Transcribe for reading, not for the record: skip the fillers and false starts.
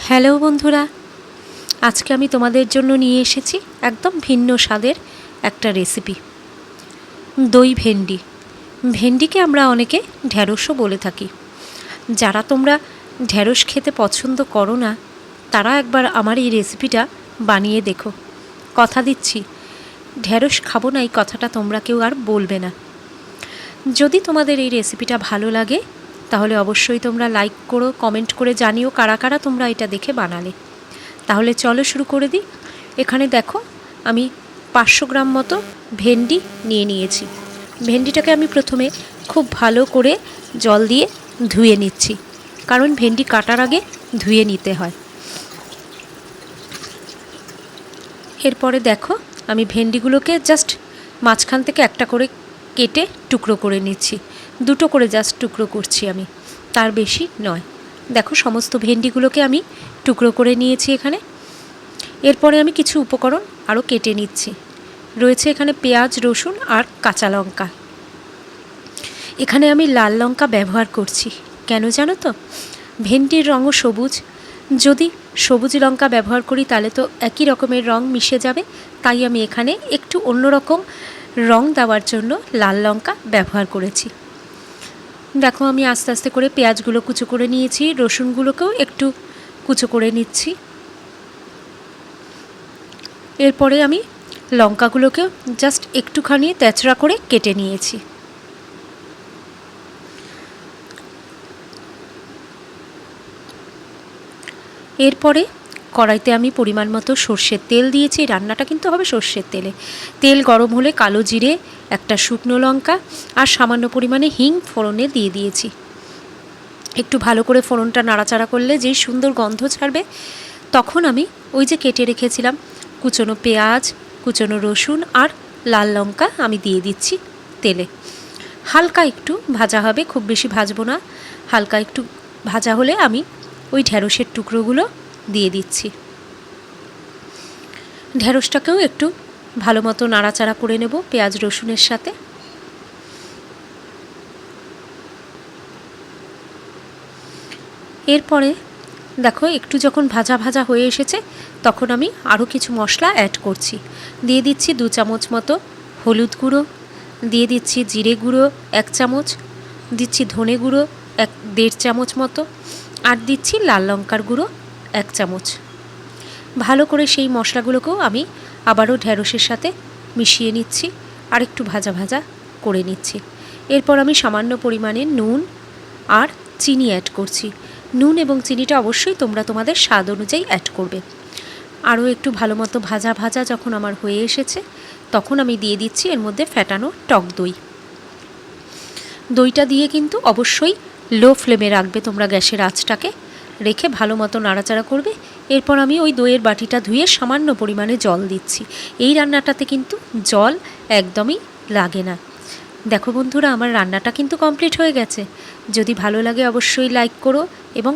Hello বন্ধুরা, আজকে আমি তোমাদের জন্য নিয়ে এসেছি একদম ভিন্ন স্বাদের একটা রেসিপি। দই ভেন্ডি। ভেন্ডিকে আমরা অনেকে ঢ্যাঁড়সও বলে থাকি। যারা তোমরা ঢ্যাঁড়স খেতে পছন্দ করো না, তারা একবার আমার এই রেসিপিটা বানিয়ে দেখো। কথা দিচ্ছি, ঢ্যাঁড়স খাবো না এই কথাটা তোমরা কেউ আর বলবে না। যদি তোমাদের এই রেসিপিটা ভালো লাগে তাহলে অবশ্যই তোমরা লাইক করো, কমেন্ট করে জানিও কারা কারা তোমরা এটা দেখে বানালে। তাহলে চলো শুরু করে দিই। এখানে দেখো আমি 500 গ্রাম মতো ভেন্ডি নিয়ে নিয়েছি। ভেন্ডিটাকে আমি প্রথমে খুব ভালো করে জল দিয়ে ধুয়ে নিচ্ছি, কারণ ভেন্ডি কাটার আগে ধুয়ে নিতে হয়। এরপরে দেখো আমি ভেন্ডিগুলোকে জাস্ট মাঝখান থেকে একটা করে কেটে টুকরো করে নিচ্ছি। দুটো করে জাস্ট টুকরো করছি আমি, তার বেশি নয়। দেখো সমস্ত ভেন্ডিগুলোকে আমি টুকরো করে নিয়েছি এখানে। এরপরে আমি কিছু উপকরণ আরও কেটে নিচ্ছি। রয়েছে এখানে পেঁয়াজ, রসুন আর কাঁচা লঙ্কা। এখানে আমি লাল লঙ্কা ব্যবহার করছি, কেন জানো তো? ভেন্ডির রঙও সবুজ, যদি সবুজ লঙ্কা ব্যবহার করি তাহলে তো একই রকমের রঙ মিশে যাবে। তাই আমি এখানে একটু অন্যরকম রঙ দেওয়ার জন্য লাল লঙ্কা ব্যবহার করেছি। দেখো আমি আস্তে আস্তে করে পেঁয়াজগুলো কুচো করে নিয়েছি, রসুনগুলোকেও একটু কুচো করে নিচ্ছি। এরপরে আমি লঙ্কাগুলোকেও জাস্ট একটুখানি তেঁচড়া করে কেটে নিয়েছি। এরপরে কড়াইতে আমি পরিমাণ মতো সর্ষের তেল দিয়েছি। রান্নাটা কিন্তু হবে সর্ষের তেলে। তেল গরম হলে কালো জিরে, একটা শুকনো লঙ্কা আর সামান্য পরিমাণে হিং ফোড়নে দিয়ে দিয়েছি। একটু ভালো করে ফোড়নটা নাড়াচাড়া করলে যেই সুন্দর গন্ধ ছাড়বে, তখন আমি ওই যে কেটে রেখেছিলাম কুচনো পেঁয়াজ, কুচনো রসুন আর লাল লঙ্কা আমি দিয়ে দিচ্ছি তেলে। হালকা একটু ভাজা হবে, খুব বেশি ভাজবো না। হালকা একটু ভাজা হলে আমি ওই ঢ্যাঁড়সের টুকরোগুলো দিয়ে দিচ্ছি। ঢ্যাঁড়সটাকেও একটু ভালো মতো নাড়াচাড়া করে নেব পেঁয়াজ রসুনের সাথে। এরপরে দেখো একটু যখন ভাজা ভাজা হয়ে এসেছে, তখন আমি আরও কিছু মশলা অ্যাড করছি। দিয়ে দিচ্ছি 2 চামচ মতো হলুদ গুঁড়ো, দিয়ে দিচ্ছি জিরে গুঁড়ো 1 চামচ, দিচ্ছি ধনে গুঁড়ো 1.5 চামচ মতো, আর দিচ্ছি লাল লঙ্কার গুঁড়ো 1 চামচ। ভালো করে সেই মশলাগুলোকেও আমি আবারও ঢ্যাঁড়সের সাথে মিশিয়ে নিচ্ছি, আর একটু ভাজা ভাজা করে নিচ্ছি। এরপর আমি সামান্য পরিমাণে নুন আর চিনি অ্যাড করছি। নুন এবং চিনিটা অবশ্যই তোমরা তোমাদের স্বাদ অনুযায়ী অ্যাড করবে। আরও একটু ভালো মতো ভাজা ভাজা যখন আমার হয়ে এসেছে, তখন আমি দিয়ে দিচ্ছি এর মধ্যে ফ্যাটানো টক দই। দইটা দিয়ে কিন্তু অবশ্যই লো ফ্লেমে রাখবে তোমরা গ্যাসের আঁচটাকে, রেখে ভালো মতো নাড়াচাড়া করবে। এরপর আমি ওই দইয়ের বাটিটা ধুয়ে সামান্য পরিমাণে জল দিচ্ছি। এই রান্নাটাতে কিন্তু জল একদমই লাগে না। দেখো বন্ধুরা, আমার রান্নাটা কিন্তু কমপ্লিট হয়ে গেছে। যদি ভালো লাগে অবশ্যই লাইক করো এবং